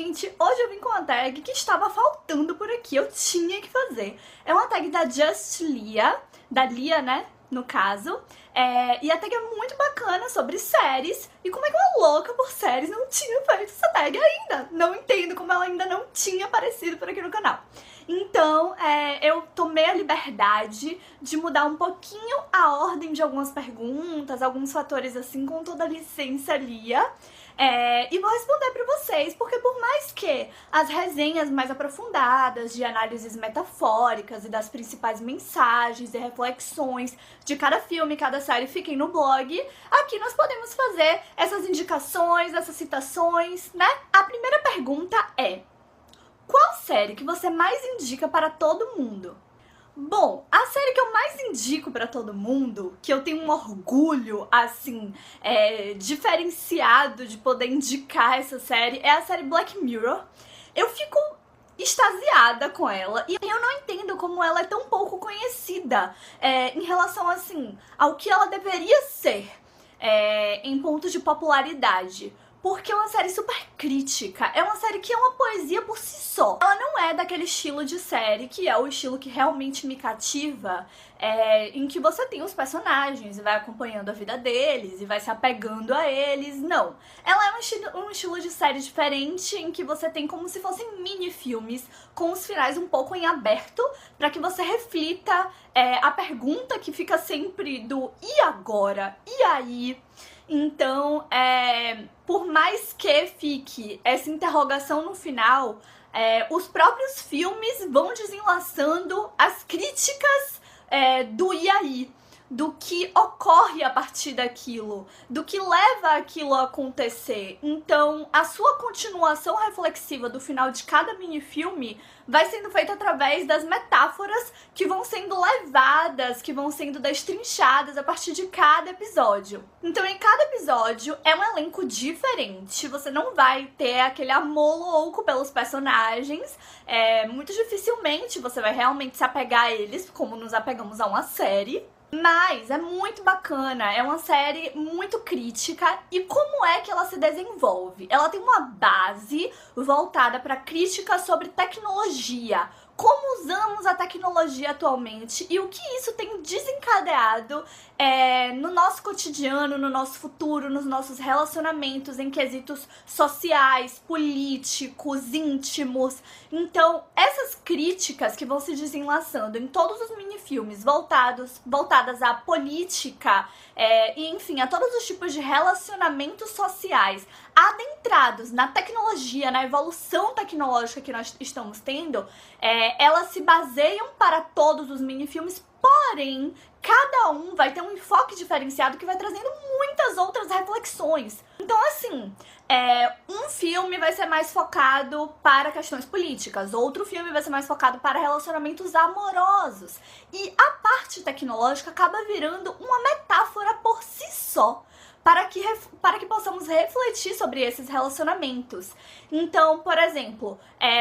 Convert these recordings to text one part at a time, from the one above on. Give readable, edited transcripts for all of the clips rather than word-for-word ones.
gente, hoje eu vim com uma tag que estava faltando por aqui, eu tinha que fazer. É uma tag da Just Lia, da Lia, né, no caso. E a tag é muito bacana sobre séries. E como é que uma louca por séries não tinha feito essa tag ainda? Não entendo como ela ainda não tinha aparecido por aqui no canal. Então, eu tomei a liberdade de mudar um pouquinho a ordem de algumas perguntas, alguns fatores assim, com toda a licença, Lia. E vou responder para vocês, porque por mais que as resenhas mais aprofundadas de análises metafóricas e das principais mensagens e reflexões de cada filme, cada série fiquem no blog, aqui nós podemos fazer essas indicações, essas citações, né? A primeira pergunta é: qual série que você mais indica para todo mundo? Bom, a série que eu mais indico pra todo mundo, que eu tenho um orgulho, assim, diferenciado de poder indicar essa série, é a série Black Mirror. Eu fico extasiada com ela e eu não entendo como ela é tão pouco conhecida em relação, assim, ao que ela deveria ser em pontos de popularidade. Porque é uma série super crítica, é uma série que é uma poesia por si só. Ela não é daquele estilo de série que é o estilo que realmente me cativa, em que você tem os personagens e vai acompanhando a vida deles e vai se apegando a eles. Não. Ela é um estilo de série diferente, em que você tem como se fossem mini-filmes, com os finais um pouco em aberto, para que você reflita a pergunta que fica sempre do e agora? E aí? Então, por mais que fique essa interrogação no final, os próprios filmes vão desenlaçando as críticas do e aí, do que ocorre a partir daquilo, do que leva aquilo a acontecer. Então, a sua continuação reflexiva do final de cada mini-filme vai sendo feita através das metáforas que vão sendo levadas, que vão sendo destrinchadas a partir de cada episódio. Então, em cada episódio é um elenco diferente, você não vai ter aquele amor louco pelos personagens, muito dificilmente você vai realmente se apegar a eles, como nos apegamos a uma série. Mas é muito bacana, é uma série muito crítica. E como é que ela se desenvolve? Ela tem uma base voltada para crítica sobre tecnologia. Como usamos a tecnologia atualmente e o que isso tem desencadeado no nosso cotidiano, no nosso futuro, nos nossos relacionamentos em quesitos sociais, políticos, íntimos. Então, essas críticas que vão se desenlaçando em todos os minifilmes voltadas à política e, enfim, a todos os tipos de relacionamentos sociais adentrados na tecnologia, na evolução tecnológica que nós estamos tendo, elas se baseiam para todos os minifilmes, porém, cada um vai ter um enfoque diferenciado que vai trazendo muitas outras reflexões. Então, assim, um filme vai ser mais focado para questões políticas, outro filme vai ser mais focado para relacionamentos amorosos. E a parte tecnológica acaba virando uma metáfora por si só, para que possamos refletir sobre esses relacionamentos. Então, por exemplo,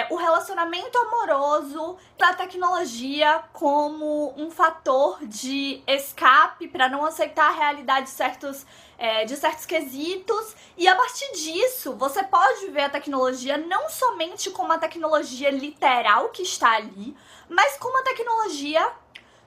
o relacionamento amoroso da tecnologia como um fator de escape para não aceitar a realidade de certos quesitos, e a partir disso você pode ver a tecnologia não somente como a tecnologia literal que está ali, mas como a tecnologia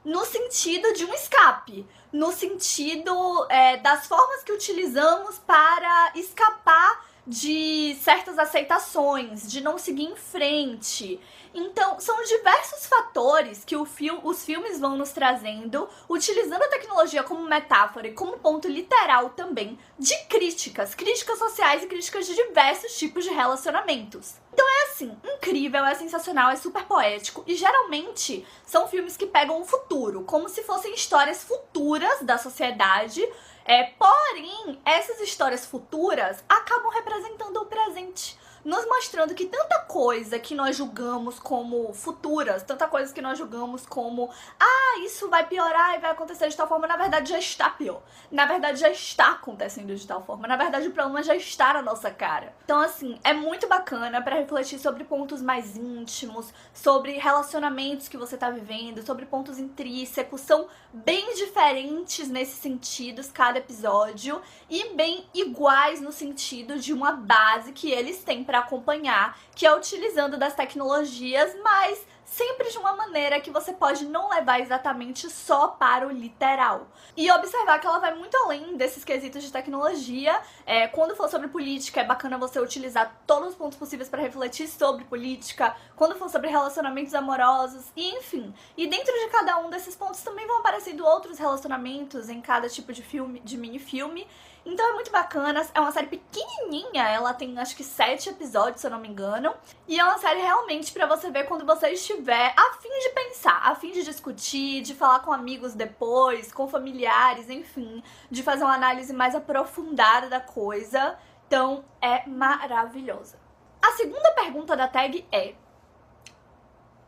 no sentido de um escape, no sentido das formas que utilizamos para escapar de certas aceitações, de não seguir em frente. Então, são diversos fatores que os filmes vão nos trazendo, utilizando a tecnologia como metáfora e como ponto literal também de críticas sociais e críticas de diversos tipos de relacionamentos. Então é assim, incrível, é sensacional, é super poético e geralmente são filmes que pegam o futuro, como se fossem histórias futuras da sociedade, porém essas histórias futuras acabam representando o presente, nos mostrando que tanta coisa que nós julgamos como futuras, tanta coisa que nós julgamos como isso vai piorar e vai acontecer de tal forma, na verdade já está pior. Na verdade já está acontecendo de tal forma. Na verdade o problema já está na nossa cara. Então assim, é muito bacana pra refletir sobre pontos mais íntimos, sobre relacionamentos que você tá vivendo, sobre pontos intrínsecos. São bem diferentes nesses sentidos cada episódio e bem iguais no sentido de uma base que eles têm pra acompanhar, que é utilizando das tecnologias, mas sempre de uma maneira que você pode não levar exatamente só para o literal. E observar que ela vai muito além desses quesitos de tecnologia. Quando for sobre política, é bacana você utilizar todos os pontos possíveis para refletir sobre política. Quando for sobre relacionamentos amorosos, e enfim. E dentro de cada um desses pontos também vão aparecendo outros relacionamentos em cada tipo de filme, de mini-filme. Então é muito bacana, é uma série pequenininha, ela tem acho que 7 episódios, se eu não me engano. E é uma série realmente pra você ver quando você estiver a fim de pensar, a fim de discutir, de falar com amigos depois, com familiares, enfim. De fazer uma análise mais aprofundada da coisa. Então é maravilhosa. A segunda pergunta da tag é: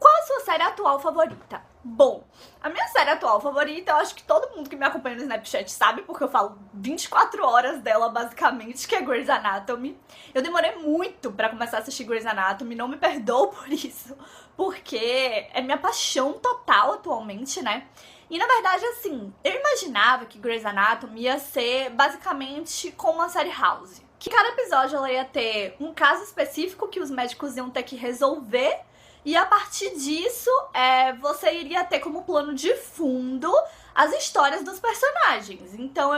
qual a sua série atual favorita? Bom, a minha série atual favorita, eu acho que todo mundo que me acompanha no Snapchat sabe, porque eu falo 24 horas dela, basicamente, que é Grey's Anatomy. Eu demorei muito pra começar a assistir Grey's Anatomy, não me perdoo por isso, porque é minha paixão total atualmente, né? E na verdade, assim, eu imaginava que Grey's Anatomy ia ser basicamente como uma série House. Que cada episódio ela ia ter um caso específico que os médicos iam ter que resolver. E a partir disso, você iria ter como plano de fundo as histórias dos personagens. Então,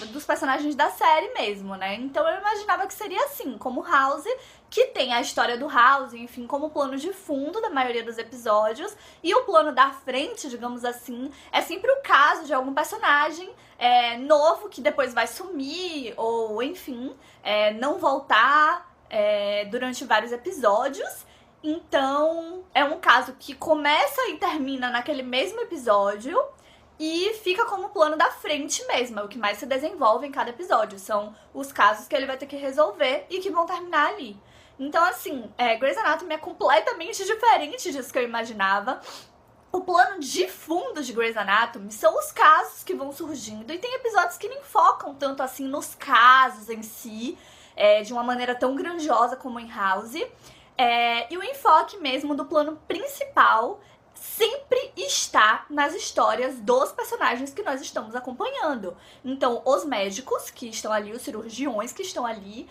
dos personagens da série mesmo, né? Então eu imaginava que seria assim, como House, que tem a história do House, enfim, como plano de fundo da maioria dos episódios. E o plano da frente, digamos assim, é sempre o caso de algum personagem novo que depois vai sumir, ou enfim, não voltar durante vários episódios. Então, é um caso que começa e termina naquele mesmo episódio e fica como plano da frente mesmo, é o que mais se desenvolve em cada episódio. São os casos que ele vai ter que resolver e que vão terminar ali. Então, assim, Grey's Anatomy é completamente diferente disso que eu imaginava. O plano de fundo de Grey's Anatomy são os casos que vão surgindo, e tem episódios que nem focam tanto assim nos casos em si, de uma maneira tão grandiosa como em House. E o enfoque mesmo do plano principal sempre está nas histórias dos personagens que nós estamos acompanhando. Então, os médicos que estão ali, os cirurgiões que estão ali,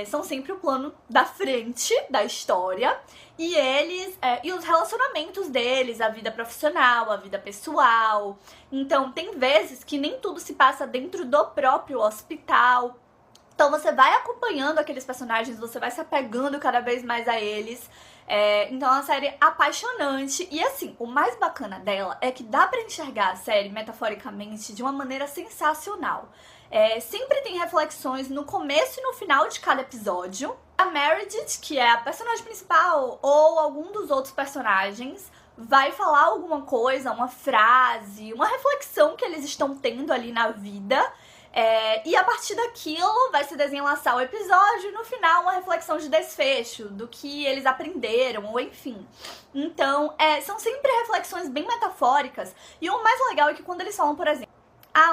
são sempre o plano da frente da história. E eles, e os relacionamentos deles, a vida profissional, a vida pessoal. Então, tem vezes que nem tudo se passa dentro do próprio hospital. Então você vai acompanhando aqueles personagens, você vai se apegando cada vez mais a eles. Então é uma série apaixonante. E assim, o mais bacana dela é que dá pra enxergar a série metaforicamente de uma maneira sensacional. Sempre tem reflexões no começo e no final de cada episódio. A Meredith, que é a personagem principal, ou algum dos outros personagens, vai falar alguma coisa, uma frase, uma reflexão que eles estão tendo ali na vida. E a partir daquilo vai se desenlaçar o episódio e no final uma reflexão de desfecho, do que eles aprenderam, ou enfim. Então, são sempre reflexões bem metafóricas. E o mais legal é que quando eles falam, por exemplo,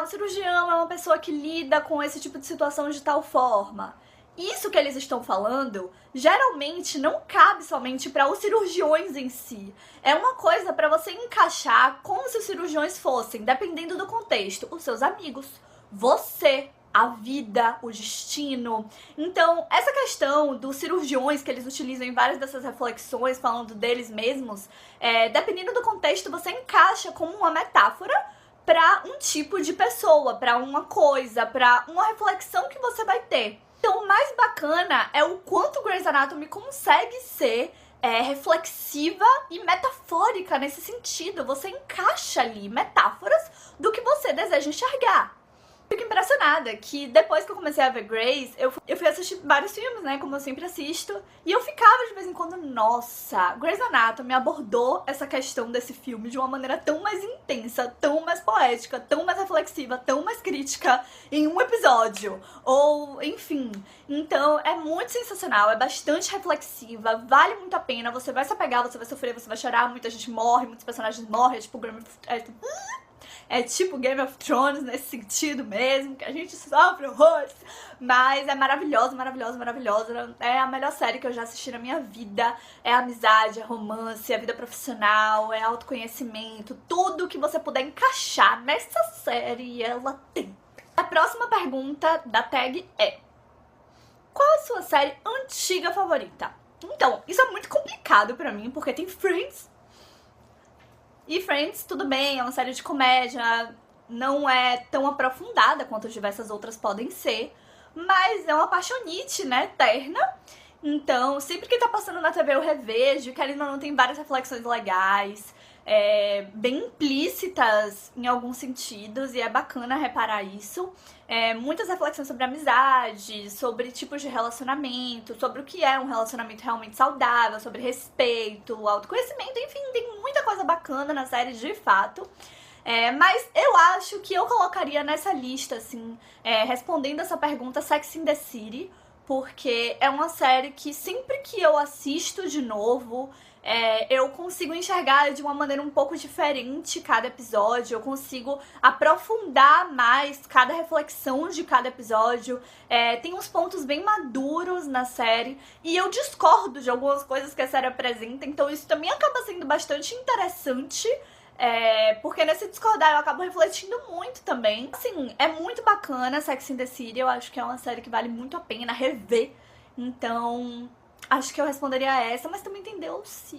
um cirurgião é uma pessoa que lida com esse tipo de situação de tal forma. Isso que eles estão falando, geralmente não cabe somente para os cirurgiões em si. É uma coisa para você encaixar como se os cirurgiões fossem, dependendo do contexto, os seus amigos. Você, a vida, o destino. Então, essa questão dos cirurgiões que eles utilizam em várias dessas reflexões, falando deles mesmos, dependendo do contexto, você encaixa como uma metáfora para um tipo de pessoa, para uma coisa, para uma reflexão que você vai ter. Então, o mais bacana é o quanto Grey's Anatomy consegue ser reflexiva e metafórica nesse sentido. Você encaixa ali metáforas do que você deseja enxergar. Fico impressionada que depois que eu comecei a ver Grey's, eu fui assistir vários filmes, né, como eu sempre assisto, e eu ficava de vez em quando, nossa, Grey's Anatomy abordou essa questão desse filme de uma maneira tão mais intensa, tão mais poética, tão mais reflexiva, tão mais crítica em um episódio, ou enfim. Então é muito sensacional, é bastante reflexiva, vale muito a pena, você vai se apegar, você vai sofrer, você vai chorar, muita gente morre, muitos personagens morrem, é tipo Game of Thrones nesse sentido mesmo, que a gente sofre horrores. Mas é maravilhosa, maravilhosa, maravilhosa. É a melhor série que eu já assisti na minha vida. É amizade, é romance, é vida profissional, é autoconhecimento. Tudo que você puder encaixar nessa série, ela tem. A próxima pergunta da tag é: qual a sua série antiga favorita? Então, isso é muito complicado pra mim, porque tem Friends. E Friends, tudo bem, é uma série de comédia, não é tão aprofundada quanto diversas outras podem ser, mas é uma paixonite, né, eterna. Então, sempre que tá passando na TV eu revejo, querendo ou não, tem várias reflexões legais, bem implícitas em alguns sentidos, e é bacana reparar isso. Muitas reflexões sobre amizade, sobre tipos de relacionamento, sobre o que é um relacionamento realmente saudável, sobre respeito, autoconhecimento, enfim, tem muita coisa bacana na série de fato. Mas eu acho que eu colocaria nessa lista, assim, respondendo essa pergunta, Sex and the City, porque é uma série que sempre que eu assisto de novo, eu consigo enxergar de uma maneira um pouco diferente cada episódio, eu consigo aprofundar mais cada reflexão de cada episódio, tem uns pontos bem maduros na série, e eu discordo de algumas coisas que a série apresenta, então isso também acaba sendo bastante interessante, porque nesse discordar eu acabo refletindo muito também. Assim, é muito bacana Sex and the City, eu acho que é uma série que vale muito a pena rever, então acho que eu responderia essa, mas também tem DLC.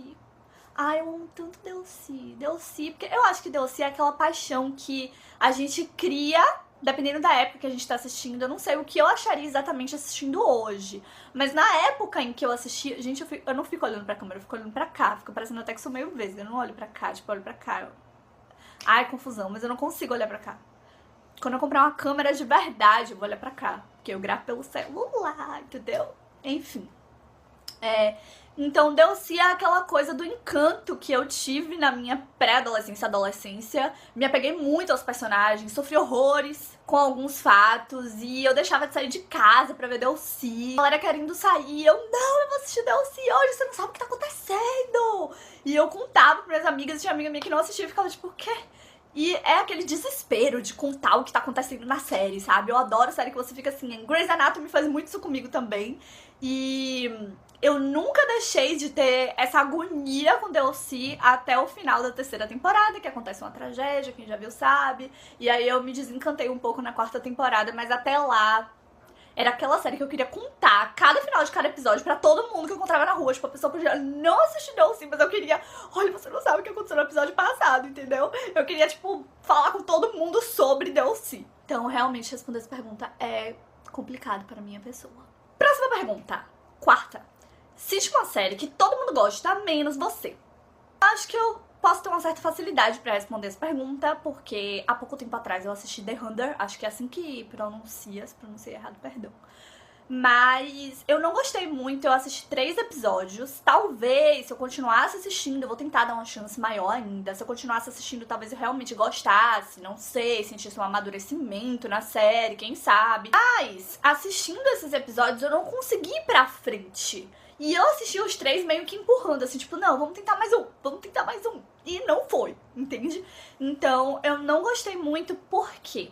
Ai, eu amo tanto DLC, porque eu acho que DLC é aquela paixão que a gente cria, dependendo da época que a gente tá assistindo. Eu não sei o que eu acharia exatamente assistindo hoje, mas na época em que eu assisti, gente, eu não fico olhando pra câmera, eu fico olhando pra cá, fico parecendo até que sou meio vesga, eu não olho pra cá, tipo, eu olho pra cá. Ai, confusão, mas eu não consigo olhar pra cá. Quando eu comprar uma câmera de verdade, eu vou olhar pra cá, porque eu gravo pelo celular, entendeu? Enfim. Então DLC é aquela coisa do encanto que eu tive na minha pré-adolescência, adolescência. Me apeguei muito aos personagens, sofri horrores com alguns fatos, e eu deixava de sair de casa pra ver DLC. A galera querendo sair, eu vou assistir DLC hoje, você não sabe o que tá acontecendo. E eu contava pras minhas amigas, e tinha amiga minha que não assistia e ficava tipo, o quê? E é aquele desespero de contar o que tá acontecendo na série, sabe? Eu adoro série que você fica assim. Grey's Anatomy faz muito isso comigo também. E eu nunca deixei de ter essa agonia com DLC até o final da terceira temporada, que acontece uma tragédia, quem já viu sabe. E aí eu me desencantei um pouco na quarta temporada, mas até lá era aquela série que eu queria contar cada final de cada episódio pra todo mundo que eu encontrava na rua. Tipo, a pessoa podia não assistir DLC, mas eu queria... Olha, você não sabe o que aconteceu no episódio passado, entendeu? Eu queria, tipo, falar com todo mundo sobre DLC. Então, realmente, responder essa pergunta é complicado para minha pessoa. Próxima pergunta. Quarta. Cite uma série que todo mundo gosta, menos você. Acho que eu posso ter uma certa facilidade pra responder essa pergunta, porque há pouco tempo atrás eu assisti The Hunter, acho que é assim que pronuncia, se pronunciei errado, perdão. Mas eu não gostei muito, eu assisti 3 episódios. Talvez, se eu continuasse assistindo, eu vou tentar dar uma chance maior ainda. Se eu continuasse assistindo, talvez eu realmente gostasse, não sei, sentisse um amadurecimento na série, quem sabe. Mas, assistindo esses episódios, eu não consegui ir pra frente. E eu assisti os 3 meio que empurrando, assim, tipo, não, vamos tentar mais um, vamos tentar mais um. E não foi, entende? Então, eu não gostei muito porque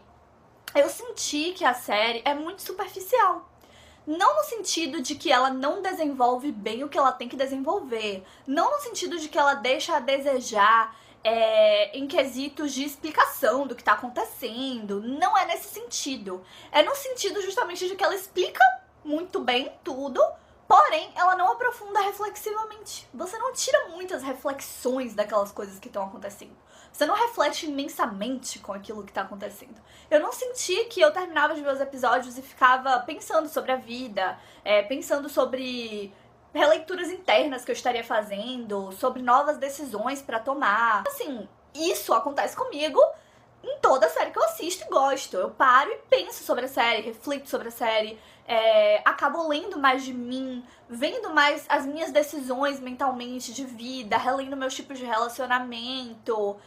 eu senti que a série é muito superficial. Não no sentido de que ela não desenvolve bem o que ela tem que desenvolver. Não no sentido de que ela deixa a desejar em quesitos de explicação do que tá acontecendo. Não é nesse sentido. É no sentido justamente de que ela explica muito bem tudo, porém, ela não aprofunda reflexivamente. Você não tira muitas reflexões daquelas coisas que estão acontecendo. Você não reflete imensamente com aquilo que tá acontecendo. Eu não senti que eu terminava de ver os episódios e ficava pensando sobre a vida, pensando sobre releituras internas que eu estaria fazendo, sobre novas decisões pra tomar. Assim, isso acontece comigo em toda série que eu assisto e gosto. Eu paro e penso sobre a série, reflito sobre a série, acabo lendo mais de mim, vendo mais as minhas decisões mentalmente de vida, relendo meus tipos de relacionamento,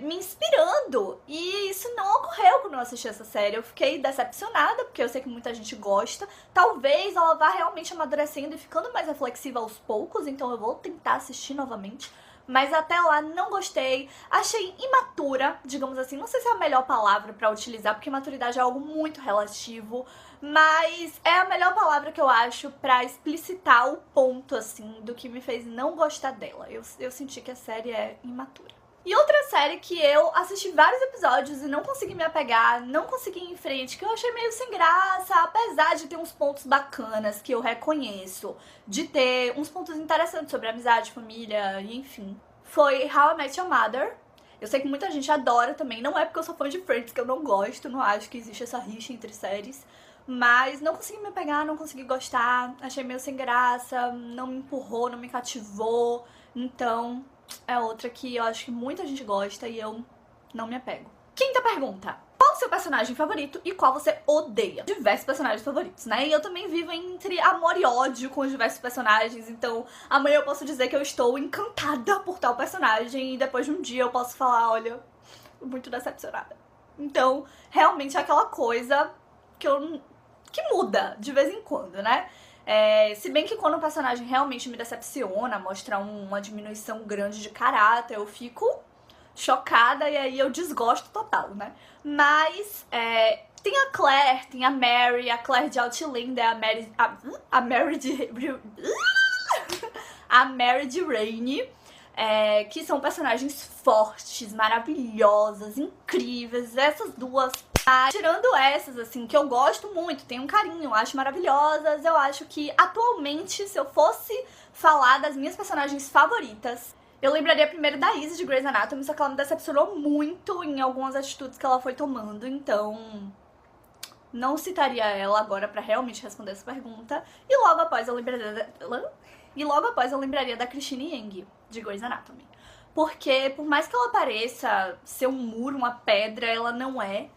me inspirando. E isso não ocorreu quando eu assisti essa série. Eu fiquei decepcionada, porque eu sei que muita gente gosta. Talvez ela vá realmente amadurecendo e ficando mais reflexiva aos poucos, então eu vou tentar assistir novamente. Mas até lá não gostei, achei imatura, digamos assim, não sei se é a melhor palavra pra utilizar, porque maturidade é algo muito relativo, mas é a melhor palavra que eu acho pra explicitar o ponto, assim, do que me fez não gostar dela. Eu senti que a série é imatura. E outra série que eu assisti vários episódios e não consegui me apegar, não consegui ir em frente, que eu achei meio sem graça, apesar de ter uns pontos bacanas que eu reconheço, de ter uns pontos interessantes sobre amizade, família, e enfim, foi How I Met Your Mother. Eu sei que muita gente adora também, não é porque eu sou fã de Friends que eu não gosto, não acho que existe essa rixa entre séries, mas não consegui me apegar, não consegui gostar, achei meio sem graça, não me empurrou, não me cativou, então é outra que eu acho que muita gente gosta e eu não me apego. Quinta pergunta. Qual o seu personagem favorito e qual você odeia? Diversos personagens favoritos, né? E eu também vivo entre amor e ódio com os diversos personagens, então amanhã eu posso dizer que eu estou encantada por tal personagem e depois de um dia eu posso falar, olha, muito decepcionada. Então, realmente é aquela coisa que muda de vez em quando, né? Se bem que quando o personagem realmente me decepciona, mostra uma diminuição grande de caráter, eu fico chocada e aí eu desgosto total, né? Mas tem a Claire, tem a Claire de Outlander, a Mary de... a Mary de Rainey, que são personagens fortes, maravilhosas, incríveis. Essas duas... tirando essas, assim, que eu gosto muito, tenho um carinho, acho maravilhosas, eu acho que atualmente, se eu fosse falar das minhas personagens favoritas, eu lembraria primeiro da Izzy de Grey's Anatomy, só que ela me decepcionou muito em algumas atitudes que ela foi tomando, então não citaria ela agora pra realmente responder essa pergunta. E logo após eu lembraria da Christine Yang, de Grey's Anatomy. Porque, por mais que ela pareça ser um muro, uma pedra, ela não é.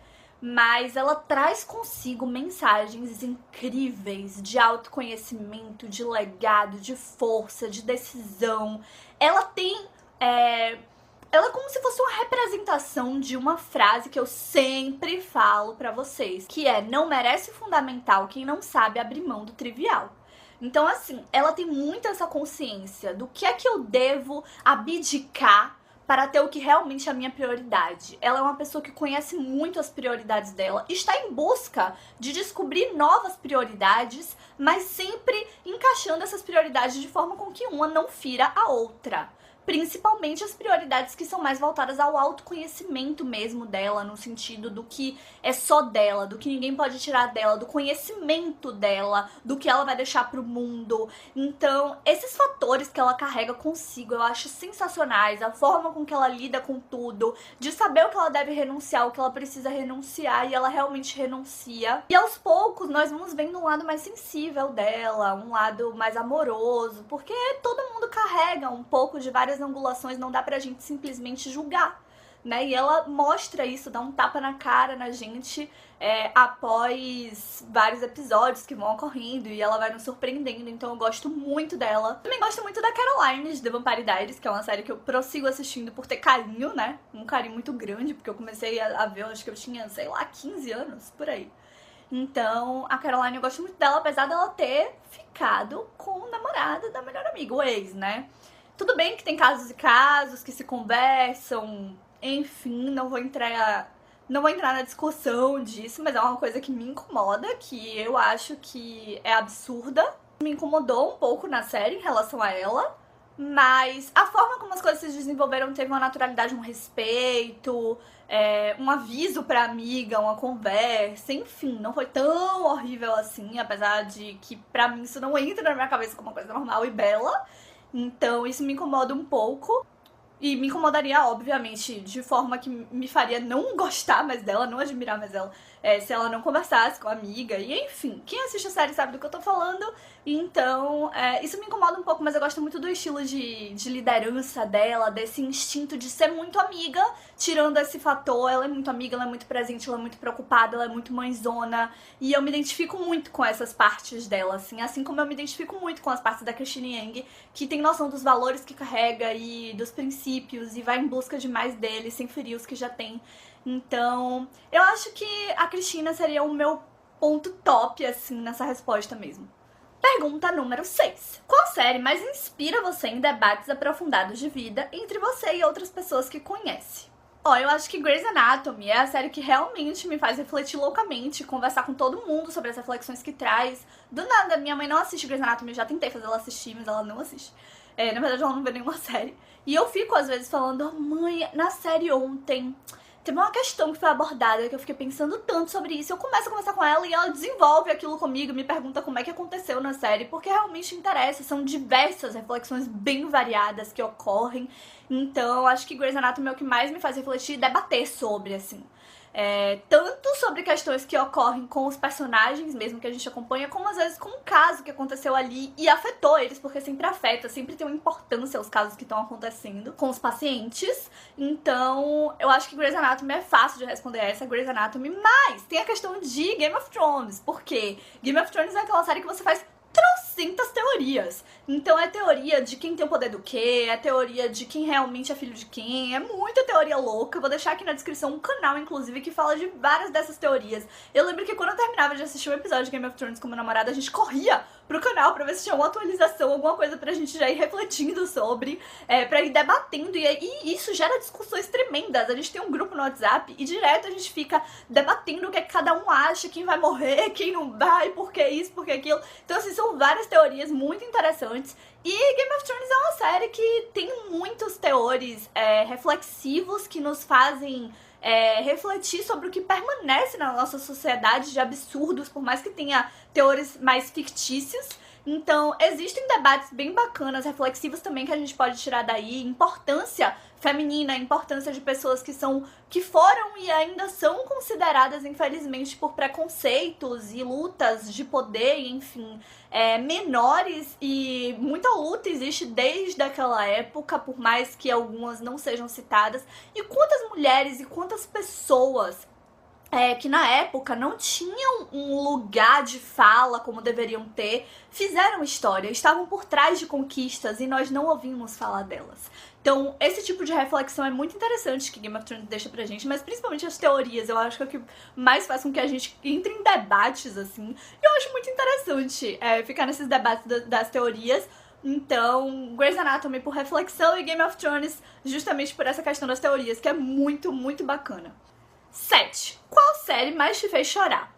Mas ela traz consigo mensagens incríveis de autoconhecimento, de legado, de força, de decisão. Ela tem... ela é como se fosse uma representação de uma frase que eu sempre falo pra vocês, que é: não merece o fundamental quem não sabe abrir mão do trivial. Então, assim, ela tem muito essa consciência do que é que eu devo abdicar para ter o que realmente é a minha prioridade. Ela é uma pessoa que conhece muito as prioridades dela, está em busca de descobrir novas prioridades, mas sempre encaixando essas prioridades de forma com que uma não fira a outra. Principalmente as prioridades que são mais voltadas ao autoconhecimento mesmo dela, no sentido do que é só dela, do que ninguém pode tirar dela, do conhecimento dela, do que ela vai deixar pro mundo. Então, esses fatores que ela carrega consigo, eu acho sensacionais. A forma com que ela lida com tudo, de saber o que ela deve renunciar, o que ela precisa renunciar, e ela realmente renuncia. E aos poucos, nós vamos vendo um lado mais sensível dela, um lado mais amoroso, porque todo mundo carrega um pouco de várias angulações, não dá pra gente simplesmente julgar, né? E ela mostra isso, dá um tapa na cara na gente após vários episódios que vão ocorrendo, e ela vai nos surpreendendo, então eu gosto muito dela. Também gosto muito da Caroline, de The Vampire Diaries, que é uma série que eu prossigo assistindo por ter carinho, né? Um carinho muito grande, porque eu comecei a ver, acho que eu tinha, sei lá, 15 anos, por aí. Então, a Caroline eu gosto muito dela, apesar dela ter ficado com o namorado da melhor amiga, o ex, né? Tudo bem que tem casos e casos que se conversam, enfim, não vou entrar na discussão disso, mas é uma coisa que me incomoda, que eu acho que é absurda. Me incomodou um pouco na série em relação a ela, mas a forma como as coisas se desenvolveram teve uma naturalidade, um respeito, um aviso pra amiga, uma conversa, enfim, não foi tão horrível assim, apesar de que pra mim isso não entra na minha cabeça como uma coisa normal e bela. Então isso me incomoda um pouco. E me incomodaria, obviamente, de forma que me faria não gostar mais dela, não admirar mais ela, se ela não conversasse com a amiga, e enfim, quem assiste a série sabe do que eu tô falando, então isso me incomoda um pouco, mas eu gosto muito do estilo de liderança dela, desse instinto de ser muito amiga, tirando esse fator, ela é muito amiga, ela é muito presente, ela é muito preocupada, ela é muito mãezona, e eu me identifico muito com essas partes dela, assim como eu me identifico muito com as partes da Christine Yang, que tem noção dos valores que carrega e dos princípios, e vai em busca de mais deles, sem ferir os que já tem. Então, eu acho que a Cristina seria o meu ponto top, assim, nessa resposta mesmo. Pergunta número 6. Qual série mais inspira você em debates aprofundados de vida entre você e outras pessoas que conhece? Ó, eu acho que Grey's Anatomy é a série que realmente me faz refletir loucamente, conversar com todo mundo sobre as reflexões que traz. Do nada, minha mãe não assiste Grey's Anatomy, eu já tentei fazer ela assistir, mas ela não assiste. Na verdade, ela não vê nenhuma série. E eu fico, às vezes, falando, mãe, na série ontem teve uma questão que foi abordada, que eu fiquei pensando tanto sobre isso. Eu começo a conversar com ela e ela desenvolve aquilo comigo, me pergunta como é que aconteceu na série, porque realmente interessa. São diversas reflexões bem variadas que ocorrem. Então, acho que Grey's Anatomy é o que mais me faz refletir e debater sobre, assim. Tanto sobre questões que ocorrem com os personagens mesmo que a gente acompanha, como às vezes com um caso que aconteceu ali e afetou eles, porque sempre afeta, sempre tem uma importância os casos que estão acontecendo com os pacientes. Então, eu acho que Grey's Anatomy é fácil de responder essa, Grey's Anatomy, mas tem a questão de Game of Thrones, porque Game of Thrones é aquela série que você faz trocentas teorias. Então é teoria de quem tem o poder do quê, é teoria de quem realmente é filho de quem, é muita teoria louca. Vou deixar aqui na descrição um canal, inclusive, que fala de várias dessas teorias. Eu lembro que quando eu terminava de assistir um episódio de Game of Thrones com meu namorado, a gente corria pro canal pra ver se tinha uma atualização, alguma coisa pra gente já ir refletindo sobre, pra ir debatendo, e isso gera discussões tremendas. A gente tem um grupo no WhatsApp e direto a gente fica debatendo o que é que cada um acha, quem vai morrer, quem não vai, por que isso, por que aquilo. Então, assim, são várias teorias muito interessantes. E Game of Thrones é uma série que tem muitos teores reflexivos que nos fazem refletir sobre o que permanece na nossa sociedade de absurdos, por mais que tenha teores mais fictícios. Então, existem debates bem bacanas, reflexivos também, que a gente pode tirar daí. Importância feminina, importância de pessoas que foram e ainda são consideradas, infelizmente, por preconceitos e lutas de poder, enfim, menores. E muita luta existe desde aquela época, por mais que algumas não sejam citadas. E quantas mulheres e quantas pessoas que na época não tinham um lugar de fala como deveriam ter, fizeram história, estavam por trás de conquistas e nós não ouvimos falar delas. Então, esse tipo de reflexão é muito interessante que Game of Thrones deixa pra gente, mas principalmente as teorias, eu acho que é o que mais faz com que a gente entre em debates, assim. E eu acho muito interessante ficar nesses debates das teorias. Então, Grey's Anatomy por reflexão e Game of Thrones justamente por essa questão das teorias, que é muito, muito bacana. 7. Qual série mais te fez chorar?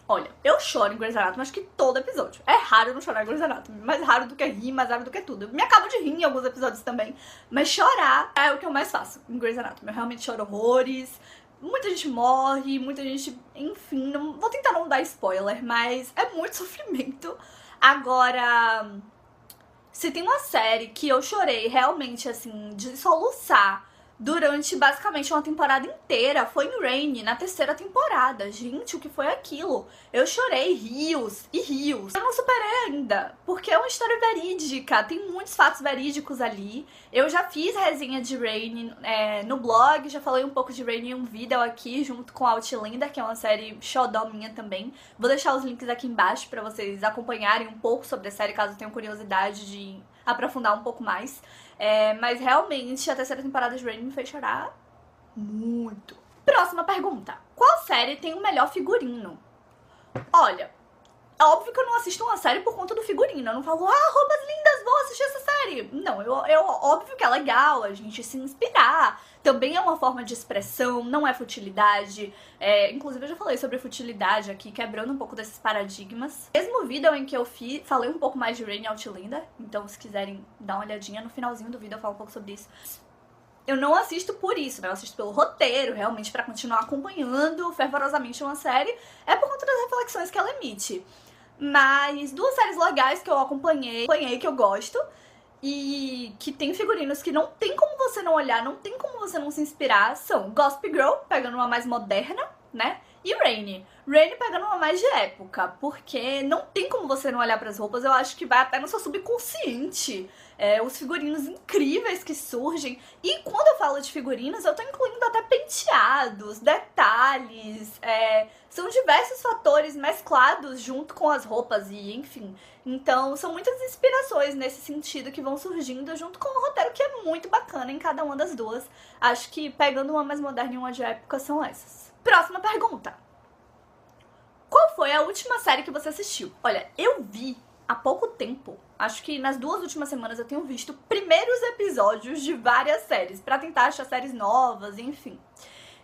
Olha, eu choro em Grey's Anatomy, acho que todo episódio. É raro eu não chorar em Grey's Anatomy. Mais raro do que rir, mais raro do que tudo. Eu me acabo de rir em alguns episódios também. Mas chorar é o que eu mais faço em Grey's Anatomy. Eu realmente choro horrores. Muita gente morre, muita gente... Enfim, não vou tentar não dar spoiler, mas é muito sofrimento. Agora, se tem uma série que eu chorei realmente, assim, de soluçar durante basicamente uma temporada inteira, foi em Reign, na terceira temporada. Gente, o que foi aquilo? Eu chorei rios e rios. Eu não superei ainda, porque é uma história verídica, tem muitos fatos verídicos ali. Eu já fiz resenha de Reign no blog, já falei um pouco de Reign em um vídeo aqui, junto com Outlander, que é uma série xodó minha também. Vou deixar os links aqui embaixo pra vocês acompanharem um pouco sobre a série, caso tenham curiosidade de aprofundar um pouco mais. Mas realmente a terceira temporada de Reign me fez chorar muito. Próxima pergunta. Qual série tem o melhor figurino? Olha, é óbvio que eu não assisto uma série por conta do figurino. Eu não falo, roupas lindas, vou assistir essa série. Não, óbvio que é legal a gente se inspirar. Também é uma forma de expressão, não é futilidade. Inclusive eu já falei sobre futilidade aqui, quebrando um pouco desses paradigmas. Mesmo vídeo em que eu falei um pouco mais de Reign e Outlander, então se quiserem dar uma olhadinha, no finalzinho do vídeo eu falo um pouco sobre isso. Eu não assisto por isso, né? Eu assisto pelo roteiro, realmente pra continuar acompanhando fervorosamente uma série. É por conta das reflexões que ela emite. Mas duas séries legais que eu acompanhei, que eu gosto, e que tem figurinos que não tem como você não olhar, não tem como você não se inspirar, são Gossip Girl, pegando uma mais moderna, né? e Rainy. Rainy pegando uma mais de época, porque não tem como você não olhar pras roupas, eu acho que vai até no seu subconsciente. Os figurinos incríveis que surgem. E quando eu falo de figurinos, eu tô incluindo até penteados, detalhes, são diversos fatores mesclados junto com as roupas e enfim. Então são muitas inspirações nesse sentido que vão surgindo junto com o roteiro, que é muito bacana em cada uma das duas. Acho que pegando uma mais moderna e uma de época são essas. Próxima pergunta. Qual foi a última série que você assistiu? Olha, eu vi há pouco tempo, acho que nas 2 últimas semanas eu tenho visto primeiros episódios de várias séries, pra tentar achar séries novas, enfim.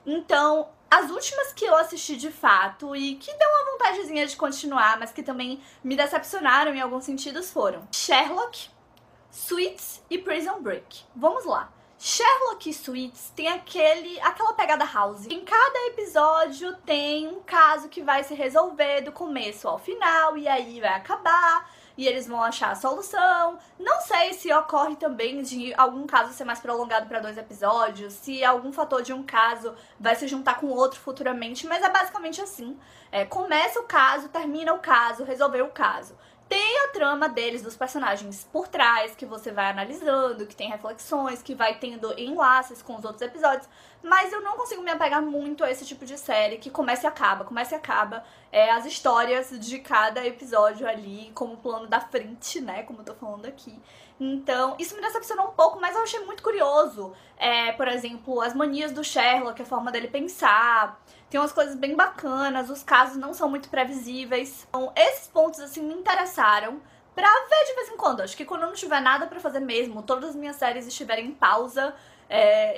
Então, as últimas que eu assisti de fato e que deu uma vontadezinha de continuar, mas que também me decepcionaram em alguns sentidos foram Sherlock, Suits e Prison Break. Vamos lá. Sherlock e Suits tem aquela pegada House. Em cada episódio tem um caso que vai se resolver do começo ao final e aí vai acabar e eles vão achar a solução. Não sei se ocorre também de algum caso ser mais prolongado para 2 episódios, se algum fator de um caso vai se juntar com outro futuramente, mas é basicamente assim. Começa o caso, termina o caso, resolveu o caso. Tem a trama deles, dos personagens por trás, que você vai analisando, que tem reflexões, que vai tendo enlaces com os outros episódios, mas eu não consigo me apegar muito a esse tipo de série que começa e acaba, as histórias de cada episódio ali, como plano da frente, né, como eu tô falando aqui. Então, isso me decepcionou um pouco, mas eu achei muito curioso. Por exemplo, as manias do Sherlock, a forma dele pensar. Tem umas coisas bem bacanas, os casos não são muito previsíveis. Então, esses pontos, assim, me interessaram pra ver de vez em quando. Acho que quando eu não tiver nada pra fazer mesmo, todas as minhas séries estiverem em pausa,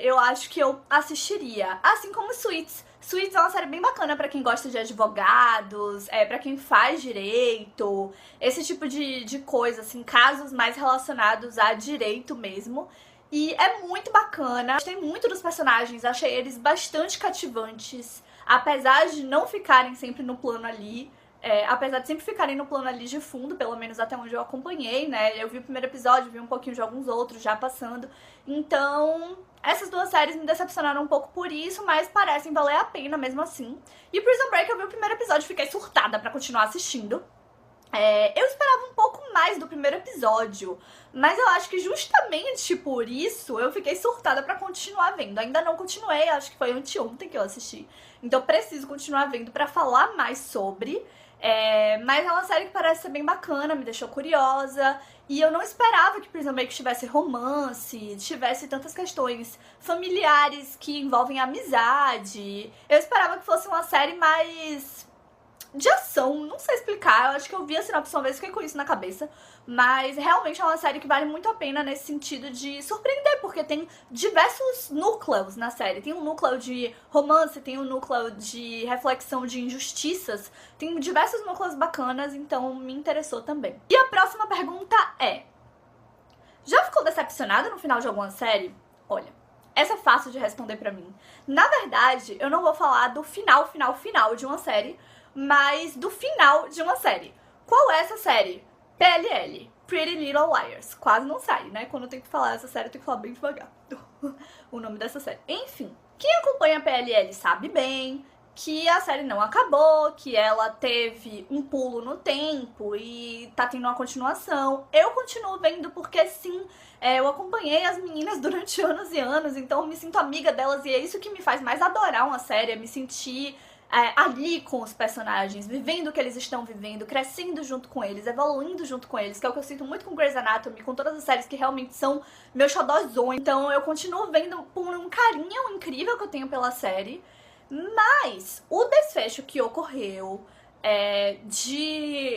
eu acho que eu assistiria. Assim como Suits. Suits é uma série bem bacana pra quem gosta de advogados, pra quem faz direito, esse tipo de coisa, assim, casos mais relacionados a direito mesmo. E é muito bacana, gostei muito dos personagens, achei eles bastante cativantes, apesar de não ficarem sempre no plano ali, apesar de sempre ficarem no plano ali de fundo, pelo menos até onde eu acompanhei, né? Eu vi o primeiro episódio, vi um pouquinho de alguns outros já passando, então essas 2 séries me decepcionaram um pouco por isso, mas parecem valer a pena mesmo assim. E Prison Break, eu vi o primeiro episódio e fiquei surtada pra continuar assistindo. Eu esperava um pouco mais do primeiro episódio, mas eu acho que justamente por isso eu fiquei surtada pra continuar vendo. Ainda não continuei, acho que foi anteontem que eu assisti, então preciso continuar vendo pra falar mais sobre. Mas é uma série que parece ser bem bacana, me deixou curiosa, e eu não esperava que Prison Break tivesse romance, tivesse tantas questões familiares que envolvem amizade. Eu esperava que fosse uma série mais de ação, não sei explicar, eu acho que eu vi a sinopse uma vez e fiquei com isso na cabeça, mas realmente é uma série que vale muito a pena nesse sentido de surpreender, porque tem diversos núcleos na série. Tem um núcleo de romance, tem um núcleo de reflexão de injustiças, tem diversos núcleos bacanas, então me interessou também. E a próxima pergunta é: já ficou decepcionada no final de alguma série? Olha, essa é fácil de responder pra mim. Na verdade, eu não vou falar do final de uma série, mas do final de uma série. Qual é essa série? PLL, Pretty Little Liars. Quase não sai, né? Quando eu tenho que falar essa série, eu tenho que falar bem devagar o nome dessa série. Enfim, quem acompanha a PLL sabe bem que a série não acabou, que ela teve um pulo no tempo e tá tendo uma continuação. Eu continuo vendo porque sim, eu acompanhei as meninas durante anos e anos, então eu me sinto amiga delas e é isso que me faz mais adorar uma série, é me sentir ali com os personagens, vivendo o que eles estão vivendo, crescendo junto com eles, evoluindo junto com eles, que é o que eu sinto muito com Grey's Anatomy, com todas as séries que realmente são meus xodózões. Então eu continuo vendo por um carinho incrível que eu tenho pela série, mas o desfecho que ocorreu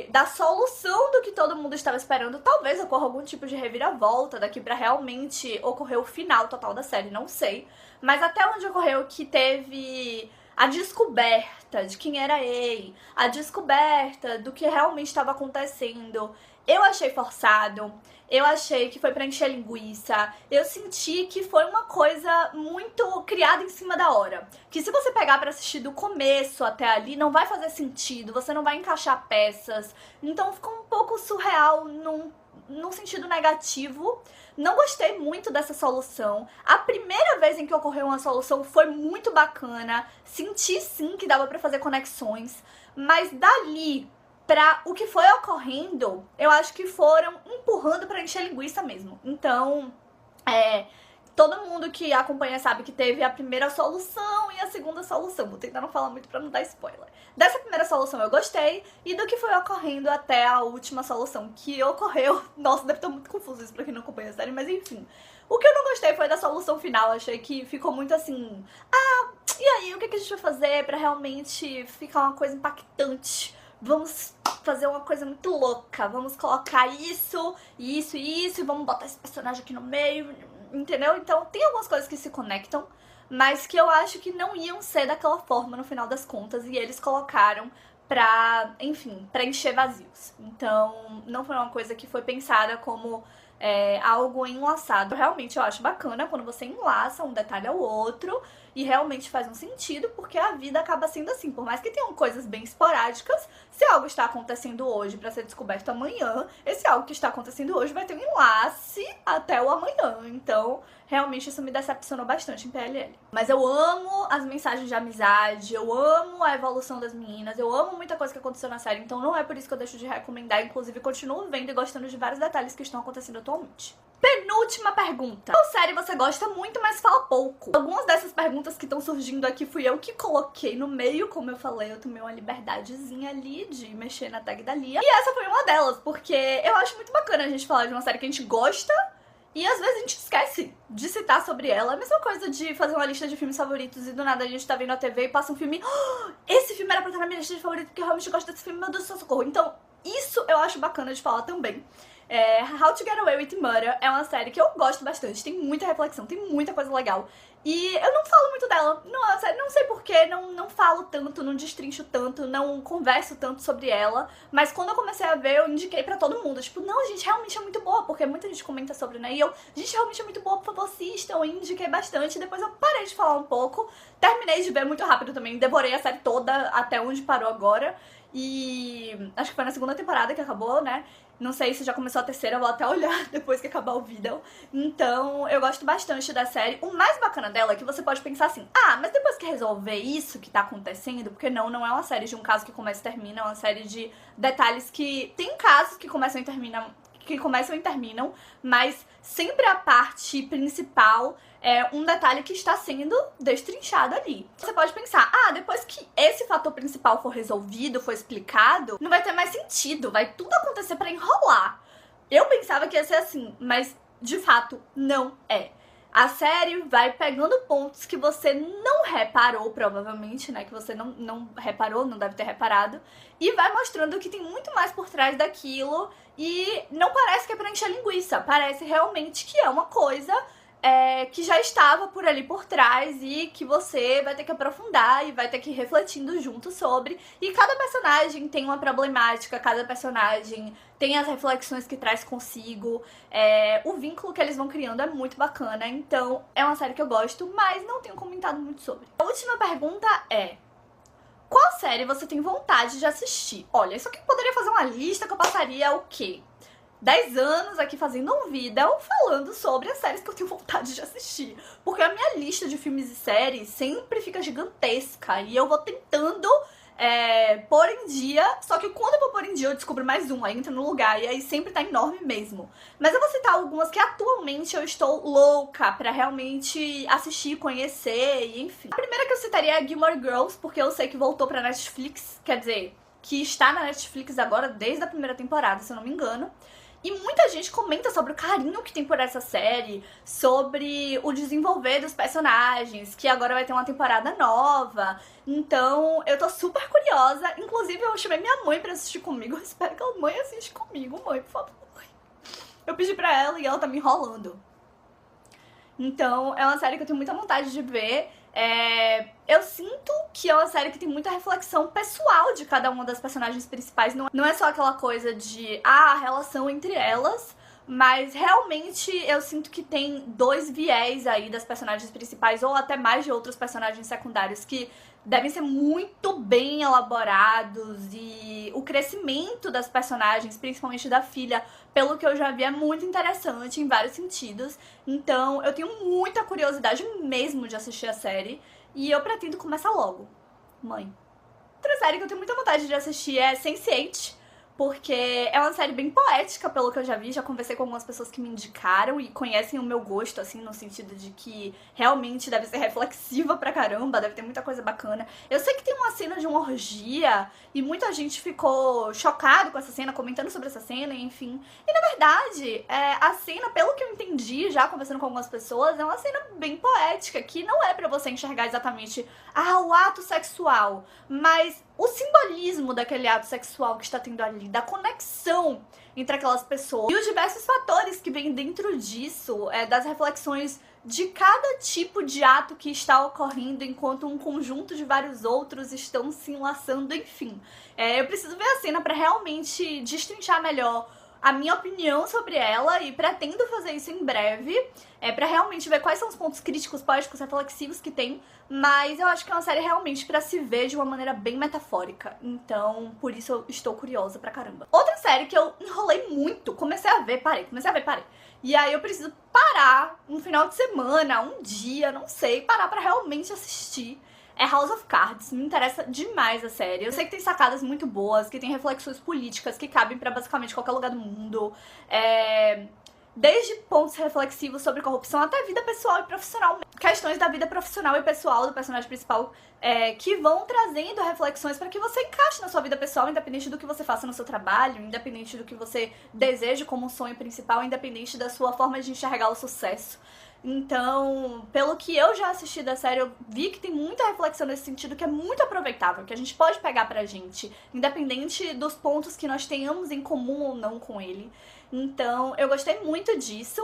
da solução do que todo mundo estava esperando, talvez ocorra algum tipo de reviravolta daqui pra realmente ocorrer o final total da série, não sei, mas até onde ocorreu que teve a descoberta de quem era Ei, a descoberta do que realmente estava acontecendo, eu achei forçado, eu achei que foi pra encher linguiça, eu senti que foi uma coisa muito criada em cima da hora, que se você pegar pra assistir do começo até ali, não vai fazer sentido, você não vai encaixar peças, então ficou um pouco surreal no sentido negativo. Não gostei muito dessa solução. A primeira vez em que ocorreu uma solução foi muito bacana. Senti sim que dava pra fazer conexões. Mas dali pra o que foi ocorrendo, eu acho que foram empurrando pra encher linguiça mesmo. Então, todo mundo que acompanha sabe que teve a primeira solução e a segunda solução. Vou tentar não falar muito pra não dar spoiler. Dessa primeira solução eu gostei, e do que foi ocorrendo até a última solução que ocorreu. Nossa, deve estar muito confuso isso pra quem não acompanha a série, mas enfim. O que eu não gostei foi da solução final. Achei que ficou muito assim... e aí, o que a gente vai fazer pra realmente ficar uma coisa impactante? Vamos fazer uma coisa muito louca. Vamos colocar isso, isso e isso, e vamos botar esse personagem aqui no meio, entendeu? Então tem algumas coisas que se conectam, mas que eu acho que não iam ser daquela forma no final das contas, e eles colocaram pra, enfim, preencher vazios. Então não foi uma coisa que foi pensada como algo enlaçado. Realmente eu acho bacana quando você enlaça um detalhe ao outro e realmente faz um sentido, porque a vida acaba sendo assim. Por mais que tenham coisas bem esporádicas, se algo está acontecendo hoje para ser descoberto amanhã, esse algo que está acontecendo hoje vai ter um enlace até o amanhã. Então, realmente isso me decepcionou bastante em PLL. Mas eu amo as mensagens de amizade, eu amo a evolução das meninas, eu amo muita coisa que aconteceu na série, então não é por isso que eu deixo de recomendar. Inclusive, continuo vendo e gostando de vários detalhes que estão acontecendo atualmente. Penúltima pergunta. Qual série você gosta muito, mas fala pouco? Algumas dessas perguntas que estão surgindo aqui fui eu que coloquei no meio, como eu falei, eu tomei uma liberdadezinha ali de mexer na tag da Lia. E essa foi uma delas, porque eu acho muito bacana a gente falar de uma série que a gente gosta e às vezes a gente esquece de citar sobre ela. A mesma coisa de fazer uma lista de filmes favoritos e do nada a gente tá vendo a TV e passa um filme... esse filme era pra estar na minha lista de favoritos porque eu realmente gosto desse filme, meu Deus do céu, socorro. Então, isso eu acho bacana de falar também. How to Get Away with Murder é uma série que eu gosto bastante, tem muita reflexão, tem muita coisa legal. E eu não falo muito dela, não sei porquê, não falo tanto, não destrincho tanto, não converso tanto sobre ela. Mas quando eu comecei a ver, eu indiquei pra todo mundo. Tipo, não, gente, realmente é muito boa, porque muita gente comenta sobre, né? E eu, gente, realmente é muito boa, por favor, assistam. Eu indiquei bastante, depois eu parei de falar um pouco. Terminei de ver muito rápido também, devorei a série toda até onde parou agora. E acho que foi na segunda temporada que acabou, né? Não sei se já começou a terceira, eu vou até olhar depois que acabar o vídeo. Então, eu gosto bastante da série. O mais bacana dela é que você pode pensar assim, mas depois que resolver isso que tá acontecendo, porque não é uma série de um caso que começa e termina, é uma série de detalhes que... Tem casos que começam e terminam, mas sempre a parte principal é um detalhe que está sendo destrinchado ali. Você pode pensar, depois que esse fator principal for resolvido, for explicado, não vai ter mais sentido, vai tudo acontecer pra enrolar. Eu pensava que ia ser assim, mas de fato não é. A série vai pegando pontos que você não reparou, provavelmente, né? Que você não reparou, não deve ter reparado. E vai mostrando que tem muito mais por trás daquilo. E não parece que é pra encher linguiça. Parece realmente que é uma coisa que já estava por ali por trás e que você vai ter que aprofundar e vai ter que ir refletindo junto sobre. E cada personagem tem uma problemática, cada personagem tem as reflexões que traz consigo. O vínculo que eles vão criando é muito bacana, então é uma série que eu gosto, mas não tenho comentado muito sobre. A última pergunta é: qual série você tem vontade de assistir? Olha, isso aqui poderia fazer uma lista que eu passaria o quê? 10 anos aqui fazendo um vídeo falando sobre as séries que eu tenho vontade de assistir. Porque a minha lista de filmes e séries sempre fica gigantesca. E eu vou tentando pôr em dia. Só que quando eu vou pôr em dia eu descubro mais um, aí entra no lugar. E aí sempre tá enorme mesmo. Mas eu vou citar algumas que atualmente eu estou louca pra realmente assistir, conhecer e enfim. A primeira que eu citaria é Gilmore Girls, porque eu sei que voltou pra Netflix. Quer dizer, que está na Netflix agora desde a primeira temporada, se eu não me engano. E muita gente comenta sobre o carinho que tem por essa série, sobre o desenvolver dos personagens, que agora vai ter uma temporada nova. Então, eu tô super curiosa. Inclusive, eu chamei minha mãe pra assistir comigo. Eu espero que a mãe assista comigo. Mãe, por favor. Eu pedi pra ela e ela tá me enrolando. Então, é uma série que eu tenho muita vontade de ver. Eu sinto que é uma série que tem muita reflexão pessoal de cada uma das personagens principais. Não é só aquela coisa de a relação entre elas, mas realmente eu sinto que tem dois viés aí das personagens principais, ou até mais de outros personagens secundários, que devem ser muito bem elaborados, e o crescimento das personagens, principalmente da filha, pelo que eu já vi, é muito interessante em vários sentidos. Então eu tenho muita curiosidade mesmo de assistir a série, e eu pretendo começar logo. Mãe. Outra série que eu tenho muita vontade de assistir é Sense8, porque é uma série bem poética, pelo que eu já vi. Já conversei com algumas pessoas que me indicaram e conhecem o meu gosto, assim, no sentido de que realmente deve ser reflexiva pra caramba, deve ter muita coisa bacana. Eu sei que tem uma cena de uma orgia e muita gente ficou chocado com essa cena, comentando sobre essa cena, enfim. E na verdade, a cena, pelo que eu entendi, já conversando com algumas pessoas, é uma cena bem poética, que não é pra você enxergar exatamente o ato sexual, mas o simbolismo daquele ato sexual que está tendo ali, da conexão entre aquelas pessoas e os diversos fatores que vêm dentro disso, das reflexões de cada tipo de ato que está ocorrendo enquanto um conjunto de vários outros estão se enlaçando, enfim. Eu preciso ver a cena para realmente destrinchar melhor a minha opinião sobre ela e pretendo fazer isso em breve, pra realmente ver quais são os pontos críticos, poéticos, reflexivos que tem, mas eu acho que é uma série realmente pra se ver de uma maneira bem metafórica, então por isso eu estou curiosa pra caramba. Outra série que eu enrolei muito, comecei a ver, parei, e aí eu preciso parar um final de semana, um dia, não sei, parar pra realmente assistir. É House of Cards, me interessa demais a série. Eu sei que tem sacadas muito boas, que tem reflexões políticas que cabem pra basicamente qualquer lugar do mundo. Desde pontos reflexivos sobre corrupção até vida pessoal e profissional. Questões da vida profissional e pessoal do personagem principal que vão trazendo reflexões pra que você encaixe na sua vida pessoal, independente do que você faça no seu trabalho, independente do que você deseje como um sonho principal, independente da sua forma de enxergar o sucesso. Então, pelo que eu já assisti da série, eu vi que tem muita reflexão nesse sentido que é muito aproveitável, que a gente pode pegar pra gente, independente dos pontos que nós tenhamos em comum ou não com ele. Então, eu gostei muito disso.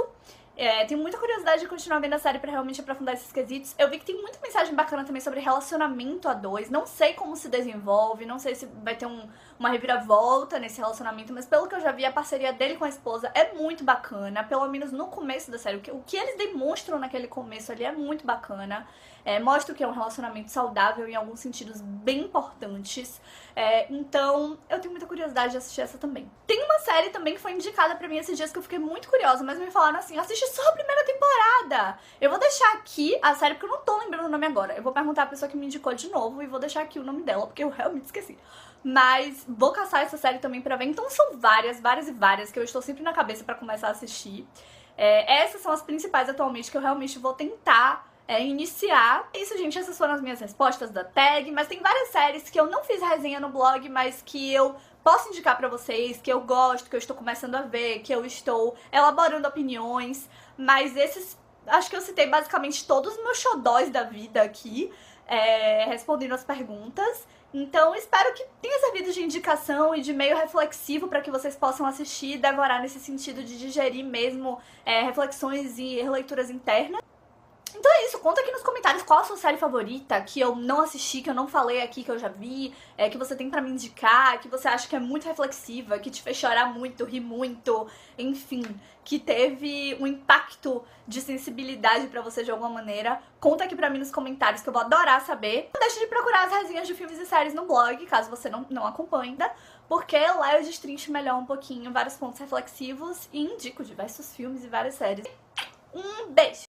Tenho muita curiosidade de continuar vendo a série pra realmente aprofundar esses quesitos. Eu vi que tem muita mensagem bacana também sobre relacionamento a dois. Não sei como se desenvolve, não sei se vai ter uma reviravolta nesse relacionamento, mas pelo que eu já vi, a parceria dele com a esposa é muito bacana, pelo menos no começo da série. O que eles demonstram naquele começo ali é muito bacana. Mostra que é um relacionamento saudável em alguns sentidos bem importantes. Então, eu tenho muita curiosidade de assistir essa também. Tem uma série também que foi indicada pra mim esses dias que eu fiquei muito curiosa, mas me falaram assim, assiste só a primeira temporada. Eu vou deixar aqui a série, porque eu não tô lembrando o nome agora. Eu vou perguntar a pessoa que me indicou de novo e vou deixar aqui o nome dela, porque eu realmente esqueci. Mas vou caçar essa série também pra ver. Então são várias que eu estou sempre na cabeça pra começar a assistir. Essas são as principais atualmente que eu realmente vou tentar iniciar. É isso, gente, essas foram as minhas respostas da tag, mas tem várias séries que eu não fiz resenha no blog, mas que eu posso indicar pra vocês, que eu gosto, que eu estou começando a ver, que eu estou elaborando opiniões, mas esses, acho que eu citei basicamente todos os meus xodóis da vida aqui, respondendo as perguntas. Então espero que tenha servido de indicação e de meio reflexivo para que vocês possam assistir e devorar nesse sentido de digerir mesmo reflexões e releituras internas. Então é isso, conta aqui nos comentários qual a sua série favorita, que eu não assisti, que eu não falei aqui, que eu já vi, que você tem pra me indicar, que você acha que é muito reflexiva, que te fez chorar muito, rir muito, enfim, que teve um impacto de sensibilidade pra você de alguma maneira. Conta aqui pra mim nos comentários que eu vou adorar saber. Não deixe de procurar as resenhas de filmes e séries no blog, caso você não acompanhe ainda, porque lá eu destrincho melhor um pouquinho vários pontos reflexivos e indico diversos filmes e várias séries. Um beijo!